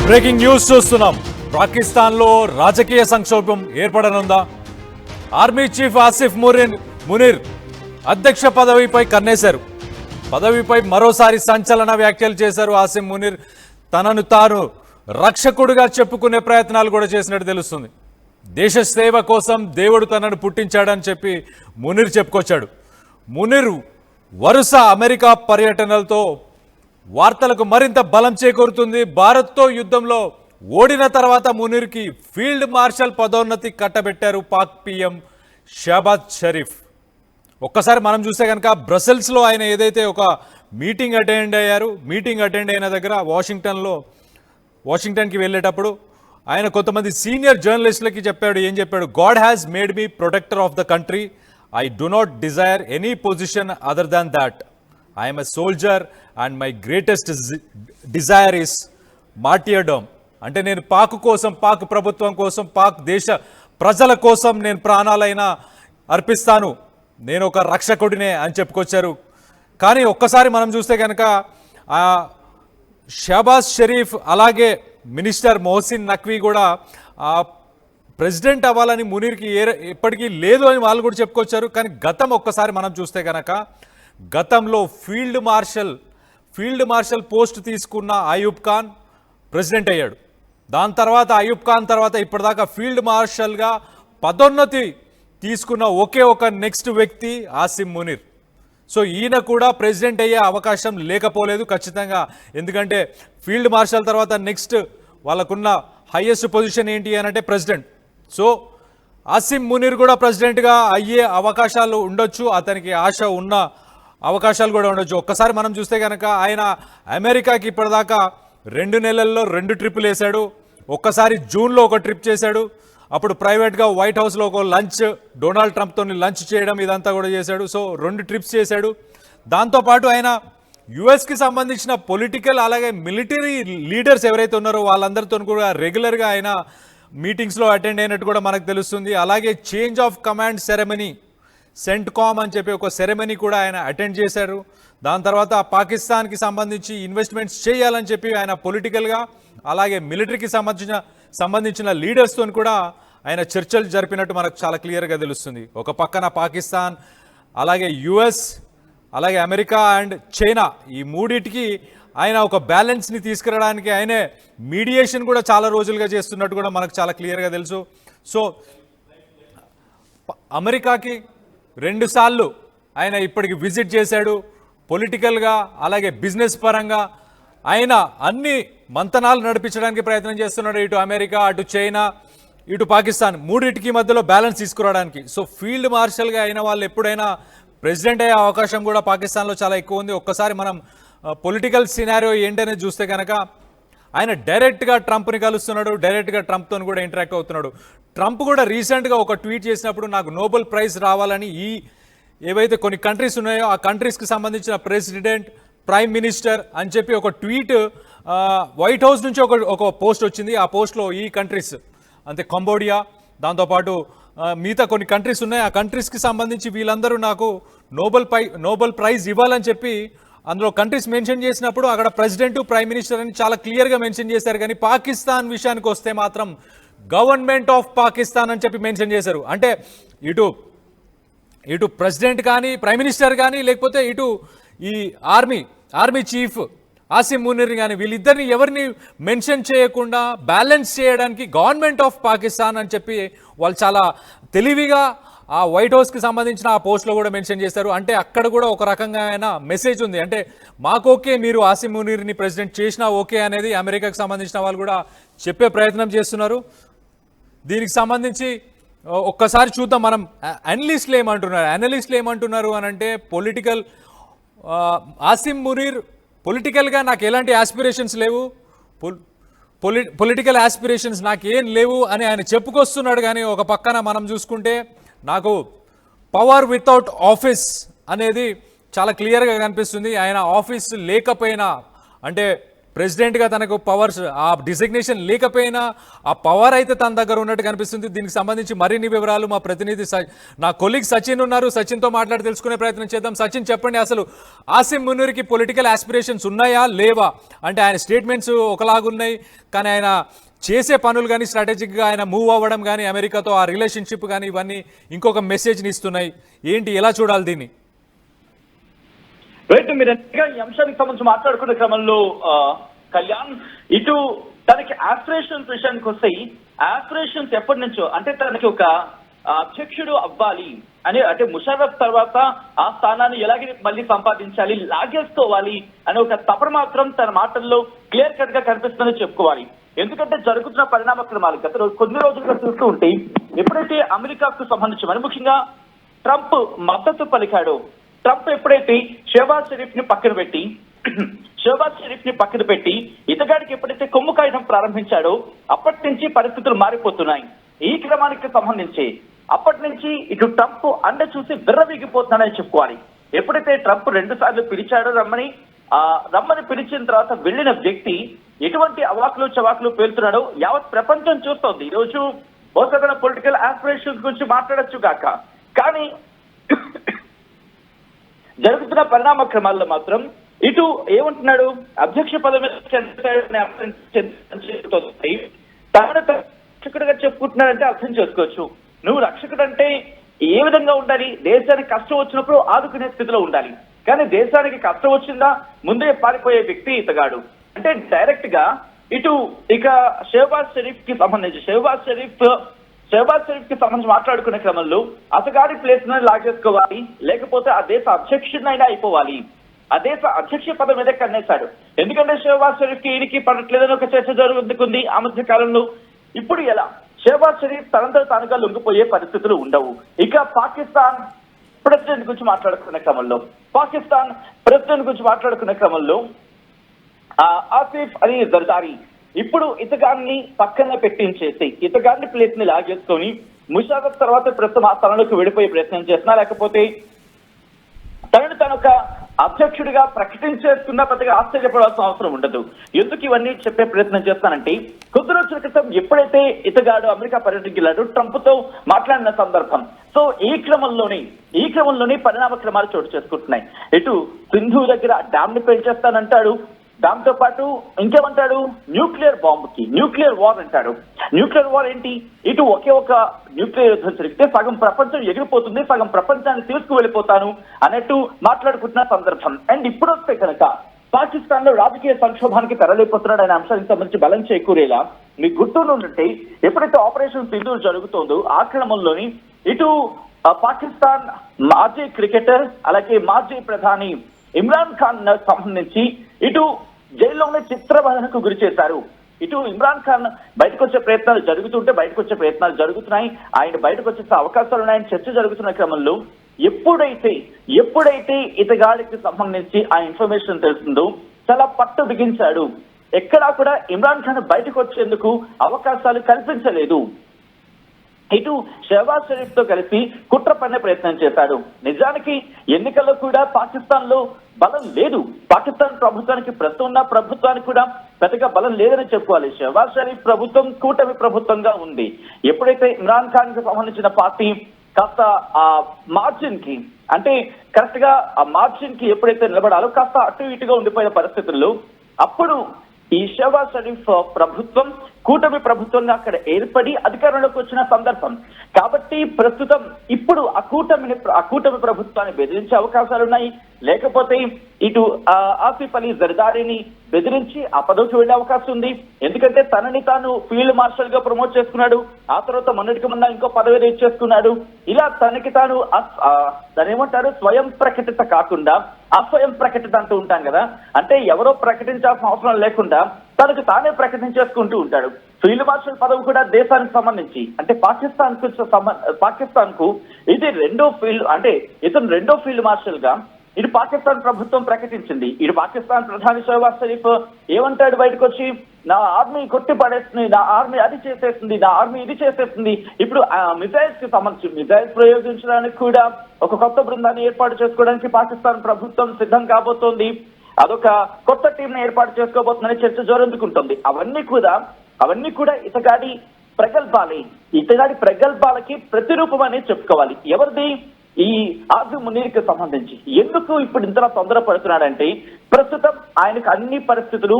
Breaking news చూస్తున్నాం. పాకిస్తాన్లో రాజకీయ సంక్షోభం ఏర్పడనుందా? ఆర్మీ చీఫ్ ఆసిఫ్ మునీర్ అధ్యక్ష పదవిపై కన్నేశారు. పదవిపై మరోసారి సంచలన వ్యాఖ్యలు చేశారు ఆసిఫ్ మునీర్. తనను తాను రక్షకుడుగా చెప్పుకునే ప్రయత్నాలు కూడా చేసినట్టు తెలుస్తుంది. దేశ సేవ కోసం దేవుడు తనను పుట్టించాడని చెప్పి మునీర్ చెప్పుకొచ్చాడు. మునీర్ వరుస అమెరికా పర్యటనలతో వార్తలకు మరింత బలం చేకూరుతుంది. భారత్తో యుద్ధంలో ఓడిన తర్వాత మునీర్కి ఫీల్డ్ మార్షల్ పదోన్నతి కట్టబెట్టారు పాక్ పీఎం షహబాజ్ షరీఫ్. ఒక్కసారి మనం చూస్తే కనుక బ్రసెల్స్లో ఆయన ఏదైతే ఒక మీటింగ్ అటెండ్ అయ్యారు, మీటింగ్ అటెండ్ అయిన దగ్గర వాషింగ్టన్కి వెళ్ళేటప్పుడు ఆయన కొంతమంది సీనియర్ జర్నలిస్టులకి ఏం చెప్పాడు? God has made me protector of the country. I do not desire any position other than that. I'm a soldier and my greatest desire is martyrdom. అంటే నేను పాక్ కోసం, పాక్ ప్రభుత్వం కోసం, పాక్ దేశ ప్రజల కోసం నేను ప్రాణాలైనా అర్పిస్తాను, నేను ఒక రక్షకుడినే అని చెప్పుకొచ్చారు. కానీ ఒక్కసారి మనం చూస్తే కనుక షహబాజ్ షరీఫ్ అలాగే మినిస్టర్ మొహసిన్ నఖ్వీ కూడా ప్రెసిడెంట్ అవ్వాలని మునీర్కి ఎప్పటికీ లేదు అని వాళ్ళు కూడా చెప్పుకొచ్చారు. కానీ గతం ఒక్కసారి మనం చూస్తే కనుక గతంలో ఫీల్డ్ మార్షల్ పోస్ట్ తీసుకున్న అయూబ్ ఖాన్ ప్రెసిడెంట్ అయ్యాడు. దాని తర్వాత అయూబ్ ఖాన్ తర్వాత ఇప్పటిదాకా ఫీల్డ్ మార్షల్గా పదోన్నతి తీసుకున్న ఒకే ఒక నెక్స్ట్ వ్యక్తి ఆసిఫ్ మునీర్. సో ఈయన కూడా ప్రెసిడెంట్ అయ్యే అవకాశం లేకపోలేదు ఖచ్చితంగా. ఎందుకంటే ఫీల్డ్ మార్షల్ తర్వాత నెక్స్ట్ వాళ్ళకున్న హైయెస్ట్ పొజిషన్ ఏంటి అని అంటే ప్రెసిడెంట్. సో ఆసిఫ్ మునీర్ కూడా ప్రెసిడెంట్గా అయ్యే అవకాశాలు ఉండొచ్చు, అతనికి ఆశ ఉన్న అవకాశాలు కూడా ఉండొచ్చు. ఒక్కసారి మనం చూస్తే కనుక ఆయన అమెరికాకి ఇప్పటిదాకా 2 నెలల్లో 2 ట్రిప్పులు వేశాడు. ఒక్కసారి జూన్లో ఒక ట్రిప్ చేశాడు. అప్పుడు ప్రైవేట్గా వైట్ హౌస్లో ఒక లంచ్, డొనాల్డ్ ట్రంప్తో లంచ్ చేయడం ఇదంతా కూడా చేశాడు. సో 2 ట్రిప్స్ చేశాడు. దాంతోపాటు ఆయన యుఎస్కి సంబంధించిన పొలిటికల్ అలాగే మిలిటరీ లీడర్స్ ఎవరైతే ఉన్నారో వాళ్ళందరితో కూడా రెగ్యులర్గా ఆయన మీటింగ్స్లో అటెండ్ అయినట్టు కూడా మనకు తెలుస్తుంది. అలాగే change of command ceremony, CENTCOM అని చెప్పి ఒక సెరమనీ కూడా ఆయన అటెండ్ చేశారు. దాని తర్వాత పాకిస్తాన్కి సంబంధించి ఇన్వెస్ట్మెంట్స్ చేయాలని చెప్పి ఆయన పొలిటికల్గా అలాగే మిలిటరీకి సంబంధించిన లీడర్స్తో కూడా ఆయన చర్చలు జరిపినట్టు మనకు చాలా క్లియర్గా తెలుస్తుంది. ఒక పక్కన పాకిస్తాన్, అలాగే యుఎస్, అలాగే అమెరికా అండ్ చైనా, ఈ మూడింటికి ఆయన ఒక బ్యాలెన్స్ని తీసుకురావడానికి ఆయనే మీడియేషన్ కూడా చాలా రోజులుగా చేస్తున్నట్టు కూడా మనకు చాలా క్లియర్గా తెలుసు. సో అమెరికాకి 2 సార్లు ఆయన ఇప్పటికి విజిట్ చేశాడు. పొలిటికల్గా అలాగే బిజినెస్ పరంగా ఆయన అన్ని మంతనాలు నడిపించడానికి ప్రయత్నం చేస్తున్నాడు. ఇటు అమెరికా, అటు చైనా, ఇటు పాకిస్తాన్, మూడింటికి మధ్యలో బ్యాలెన్స్ తీసుకురావడానికి. సో ఫీల్డ్ మార్షల్గా అయిన వాళ్ళు ఎప్పుడైనా ప్రెసిడెంట్ అయ్యే అవకాశం కూడా పాకిస్తాన్లో చాలా ఎక్కువ ఉంది. ఒక్కసారి మనం పొలిటికల్ సినారియో ఏంటనేది చూస్తే కనుక ఆయన డైరెక్ట్గా ట్రంప్ని కలుస్తున్నాడు, డైరెక్ట్గా ట్రంప్తో కూడా ఇంటరాక్ట్ అవుతున్నాడు. ట్రంప్ కూడా రీసెంట్గా ఒక ట్వీట్ చేసినప్పుడు నాకు నోబెల్ ప్రైజ్ రావాలని ఏవైతే కొన్ని కంట్రీస్ ఉన్నాయో ఆ కంట్రీస్కి సంబంధించిన ప్రెసిడెంట్, ప్రైమ్ మినిస్టర్ అని చెప్పి ఒక ట్వీట్ వైట్ హౌస్ నుంచి ఒక పోస్ట్ వచ్చింది. ఆ పోస్ట్లో ఈ కంట్రీస్ అంటే కంబోడియా, దాంతోపాటు మిగతా కొన్ని కంట్రీస్ ఉన్నాయి. ఆ కంట్రీస్కి సంబంధించి వీళ్ళందరూ నాకు నోబెల్ ప్రైజ్ ఇవ్వాలని చెప్పి అందులో కంట్రీస్ మెన్షన్ చేసినప్పుడు అక్కడ ప్రెసిడెంట్, ప్రైమ్ మినిస్టర్ అని చాలా క్లియర్గా మెన్షన్ చేశారు. కానీ పాకిస్తాన్ విషయానికి వస్తే మాత్రం గవర్నమెంట్ ఆఫ్ పాకిస్తాన్ అని చెప్పి మెన్షన్ చేశారు. అంటే ఇటు ప్రెసిడెంట్ కానీ, ప్రైమ్ మినిస్టర్ కానీ, లేకపోతే ఇటు ఈ ఆర్మీ చీఫ్ ఆసిఫ్ మునీర్ కానీ వీళ్ళిద్దరిని ఎవరిని మెన్షన్ చేయకుండా బ్యాలెన్స్ చేయడానికి గవర్నమెంట్ ఆఫ్ పాకిస్తాన్ అని చెప్పి వాళ్ళు చాలా తెలివిగా ఆ వైట్ హౌస్కి సంబంధించిన ఆ పోస్ట్లో కూడా మెన్షన్ చేశారు. అంటే అక్కడ కూడా ఒక రకంగా మెసేజ్ ఉంది. అంటే మాకు ఓకే, మీరు ఆసిఫ్ మునీర్ని ప్రెసిడెంట్ చేసినా ఓకే అనేది అమెరికాకు సంబంధించిన వాళ్ళు కూడా చెప్పే ప్రయత్నం చేస్తున్నారు. దీనికి సంబంధించి ఒక్కసారి చూద్దాం మనం. అనలిస్టులు ఏమంటున్నారు అని అంటే ఆసిఫ్ మునీర్ పొలిటికల్గా నాకు ఎలాంటి ఆస్పిరేషన్స్ లేవు, పొలిటికల్ ఆస్పిరేషన్స్ నాకేం లేవు అని ఆయన చెప్పుకొస్తున్నాడు. కానీ ఒక పక్కన మనం చూసుకుంటే నాకు పవర్ వితౌట్ ఆఫీస్ అనేది చాలా క్లియర్గా కనిపిస్తుంది. ఆయన ఆఫీస్ లేకపోయినా, అంటే ప్రెసిడెంట్గా తనకు పవర్స్ ఆ డిసిగ్నేషన్ లేకపోయినా ఆ పవర్ అయితే తన దగ్గర ఉన్నట్టు కనిపిస్తుంది. దీనికి సంబంధించి మరిన్ని వివరాలు మా ప్రతినిధి నా కొలీగ్ సచిన్ ఉన్నారు. సచిన్తో మాట్లాడి తెలుసుకునే ప్రయత్నం చేద్దాం. సచిన్, చెప్పండి, అసలు ఆసిమ్ మునీర్కి పొలిటికల్ ఆస్పిరేషన్స్ ఉన్నాయా లేవా? అంటే ఆయన స్టేట్మెంట్స్ ఒకలాగున్నాయి, కానీ ఆయన చేసే పనులు కానీ స్ట్రాటజిక్గా ఆయన మూవ్ అవ్వడం కానీ అమెరికాతో ఆ రిలేషన్షిప్ కానీ ఇవన్నీ ఇంకొక మెసేజ్ని ఇస్తున్నాయి. ఏంటి, ఎలా చూడాలి దీన్ని? రైట్, మీరు ఈ అంశానికి సంబంధించి మాట్లాడుకునే క్రమంలో కళ్యాణ్, ఇటు తనకి ఆస్పిరేషన్స్ విషయానికి వస్తే ఆస్పిరేషన్స్ ఎప్పటి నుంచో, అంటే తనకి ఒక అధ్యక్షుడు అవ్వాలి అని, అంటే ముషర్రఫ్ తర్వాత ఆ స్థానాన్ని ఎలాగే మళ్ళీ సంపాదించాలి, లాగేసుకోవాలి అనే ఒక తపన మాత్రం తన మాటల్లో క్లియర్ కట్ గా కనిపిస్తుందని చెప్పుకోవాలి. ఎందుకంటే జరుగుతున్న పరిణామక్రమాలు గత కొన్ని రోజులుగా చూస్తూ ఉంటే, ఎప్పుడైతే అమెరికాకు సంబంధించి మరి ముఖ్యంగా ట్రంప్ మద్దతు పలికాడో, ట్రంప్ ఎప్పుడైతే షెహబాజ్ షరీఫ్ ని పక్కన పెట్టి ఇతగాడికి ఎప్పుడైతే కొమ్ము కాయడం ప్రారంభించాడో అప్పటి నుంచి పరిస్థితులు మారిపోతున్నాయి. ఈ క్రమానికి సంబంధించి అప్పటి నుంచి ఇటు ట్రంప్ అండ చూసి విర్రవీగిపోతున్నాడని చెప్పుకోవాలి. ఎప్పుడైతే ట్రంప్ 2 సార్లు పిలిచాడో రమ్మని పిలిచిన తర్వాత వెళ్లిన వ్యక్తి ఎటువంటి అవాకులు చవాకులు పేలుతున్నాడో యావత్ ప్రపంచం చూస్తోంది. ఈ రోజు బహుశా పొలిటికల్ ఆస్పిరేషన్స్ గురించి మాట్లాడొచ్చు కాక, కానీ జరుగుతున్న పరిణామ క్రమాల్లో మాత్రం ఇటు ఏమంటున్నాడు, అధ్యక్ష పదవి తనను రక్షకుడిగా చెప్పుకుంటున్నాడంటే అర్థం చేసుకోవచ్చు. నువ్వు రక్షకుడు అంటే ఏ విధంగా ఉండాలి? దేశానికి కష్టం వచ్చినప్పుడు ఆదుకునే స్థితిలో ఉండాలి. కానీ దేశానికి కష్టం వచ్చిందా ముందే పారిపోయే వ్యక్తి ఇతగాడు. అంటే డైరెక్ట్ గా ఇటు ఇక షెహబాజ్ షరీఫ్ కి సంబంధించి మాట్లాడుకునే క్రమంలో అతగాడి ప్లేస్ ని లాగేసుకోవాలి, లేకపోతే ఆ దేశ అధ్యక్షుడినైనా అయిపోవాలి. ఆ దేశ అధ్యక్ష పదం మీద కన్నేశాడు. ఎందుకంటే షెహబాజ్ షరీఫ్ కి ఈయనకి పడట్లేదని ఒక చర్చ జరుగుతుంది ఆ మధ్య కాలంలో. ఇప్పుడు ఎలా షెహబాజ్ షరీఫ్ తనంతా తానుగా లొంగిపోయే పరిస్థితులు ఉండవు. ఇక పాకిస్తాన్ ప్రెసిడెంట్ గురించి మాట్లాడుకునే క్రమంలో ఆసిఫ్ అలీ జర్దారీ ఇప్పుడు ఇతగాన్ని పక్కన పెట్టించేసి ఇతగాన్ని ప్లేస్ ని లాగేసుకొని ముషర్రఫ్ తర్వాత ప్రస్తుతం ఆ స్థానంలోకి విడిపోయే ప్రయత్నం చేస్తున్నా, లేకపోతే తనను తను ఒక అధ్యక్షుడిగా ప్రకటించేస్తున్నా పెద్దగా ఆశ్చర్యపడాల్సిన అవసరం ఉండదు. ఎందుకు ఇవన్నీ చెప్పే ప్రయత్నం చేస్తానంటే, కొద్ది రోజుల క్రితం ఎప్పుడైతే ఇతగాడు అమెరికా పర్యటనకి వెళ్ళాడు, ట్రంప్ తో మాట్లాడిన సందర్భం. సో ఈ క్రమంలోనే పరిణామ క్రమాలు చోటు చేసుకుంటున్నాయి. ఇటు సింధు దగ్గర డ్యామ్ ని పెంచేస్తానంటాడు, దాంతో పాటు ఇంకేమంటాడు, న్యూక్లియర్ వార్ అంటాడు. న్యూక్లియర్ వార్ ఏంటి? ఇటు ఒకే ఒక న్యూక్లియర్ యుద్ధం జరిగితే సగం ప్రపంచం ఎగిరిపోతుంది, సగం ప్రపంచాన్ని తీసుకువెళ్ళిపోతాను అన్నట్టు మాట్లాడుకుంటున్న సందర్భం. అండ్ ఇప్పుడు వస్తే కనుక పాకిస్తాన్ లో రాజకీయ సంక్షోభానికి తెరలేకపోతున్నాడు అనే అంశానికి సంబంధించి బలం చేకూరేలా మీకు గుర్తుంటే, ఎప్పుడైతే ఆపరేషన్ సింధూర్ జరుగుతోందో ఆ క్రమంలోని ఇటు పాకిస్తాన్ మాజీ క్రికెటర్ అలాగే మాజీ ప్రధాని ఇమ్రాన్ ఖాన్ సంబంధించి ఇటు జైల్లోనే చిత్రవదనకు గురి చేశారు. ఇటు ఇమ్రాన్ ఖాన్ బయటకు వచ్చే ప్రయత్నాలు జరుగుతున్నాయి. ఆయన బయటకు వచ్చే అవకాశాలు ఉన్నాయని చర్చ జరుగుతున్న క్రమంలో ఎప్పుడైతే ఇతగాడికి సంబంధించి ఆ ఇన్ఫర్మేషన్ తెలుస్తుందో చాలా పట్టు బిగించాడు. ఎక్కడా కూడా ఇమ్రాన్ ఖాన్ బయటకు వచ్చేందుకు అవకాశాలు కల్పించలేదు. ఇటు షెహబాజ్ షరీఫ్ తో కలిసి కుట్ర పన్నే ప్రయత్నం చేశాడు. నిజానికి ఎన్నికల్లో కూడా పాకిస్తాన్ లో బలం లేదు. పాకిస్తాన్ ప్రభుత్వానికి ప్రస్తుతం ఉన్న ప్రభుత్వానికి కూడా పెద్దగా బలం లేదని చెప్పుకోవాలి. షెహబాజ్ షరీఫ్ ప్రభుత్వం కూటమి ప్రభుత్వంగా ఉంది. ఎప్పుడైతే ఇమ్రాన్ ఖాన్ కి సంబంధించిన పార్టీ కాస్త ఆ మార్జిన్ కి, అంటే కరెక్ట్ గా ఆ మార్జిన్ కి ఎప్పుడైతే నిలబడాలో కాస్త అటు ఇటుగా ఉండిపోయిన పరిస్థితుల్లో అప్పుడు ఈ షెహబాజ్ షరీఫ్ ప్రభుత్వం కూటమి ప్రభుత్వంగా అక్కడ ఏర్పడి అధికారంలోకి వచ్చిన సందర్భం కాబట్టి ప్రస్తుతం ఇప్పుడు ఆ కూటమి ప్రభుత్వాన్ని బెదిరించే అవకాశాలు ఉన్నాయి. లేకపోతే ఇటు ఆసిఫ్ అలీ జర్దారీని బెదిరించి ఆ పదవికి వెళ్లే అవకాశం ఉంది. ఎందుకంటే తనని తాను ఫీల్డ్ మార్షల్ గా ప్రమోట్ చేసుకున్నాడు. ఆ తర్వాత మొన్నటికి మొన్న ఇంకో పదవి ఇచ్చేసుకున్నాడు. ఇలా తనకి తాను దాని ఏమంటారు, స్వయం ప్రకటిత కాకుండా అస్వయం ప్రకటిత అంటూ ఉంటాం కదా, అంటే ఎవరో ప్రకటించాల్సిన అవసరం లేకుండా తనకు తానే ప్రకటించేసుకుంటూ ఉంటాడు. ఫీల్డ్ మార్షల్ పదవి కూడా దేశానికి సంబంధించి, అంటే పాకిస్తాన్ కు ఇది రెండో ఫీల్డ్, అంటే ఇతను రెండో ఫీల్డ్ మార్షల్ గా ఇటు పాకిస్తాన్ ప్రభుత్వం ప్రకటించింది. ఇటు పాకిస్తాన్ ప్రధాని షెహబాజ్ షరీఫ్ ఏమంటాడు బయటకు వచ్చి, నా ఆర్మీ కొట్టి పడేస్తుంది, నా ఆర్మీ అది చేసేస్తుంది, నా ఆర్మీ ఇది చేసేస్తుంది. ఇప్పుడు మిసైల్స్ కి సంబంధించి మిసైల్స్ ప్రయోగించడానికి కూడా ఒక కొత్త బృందాన్ని ఏర్పాటు చేసుకోవడానికి పాకిస్తాన్ ప్రభుత్వం సిద్ధం కాబోతోంది. అదొక కొత్త టీం ని ఏర్పాటు చేసుకోబోతుందని చర్చ జోరందుకుంటుంది. అవన్నీ కూడా ఇతగాడి ప్రగల్భాలకి ప్రతిరూపం అనేది చెప్పుకోవాలి. ఎవరిది? ఈ ఆర్జు మునీర్కి సంబంధించి. ఎందుకు ఇప్పుడు ఇంతలా తొందరపడుతున్నాడంటే ప్రస్తుతం ఆయనకు అన్ని పరిస్థితులు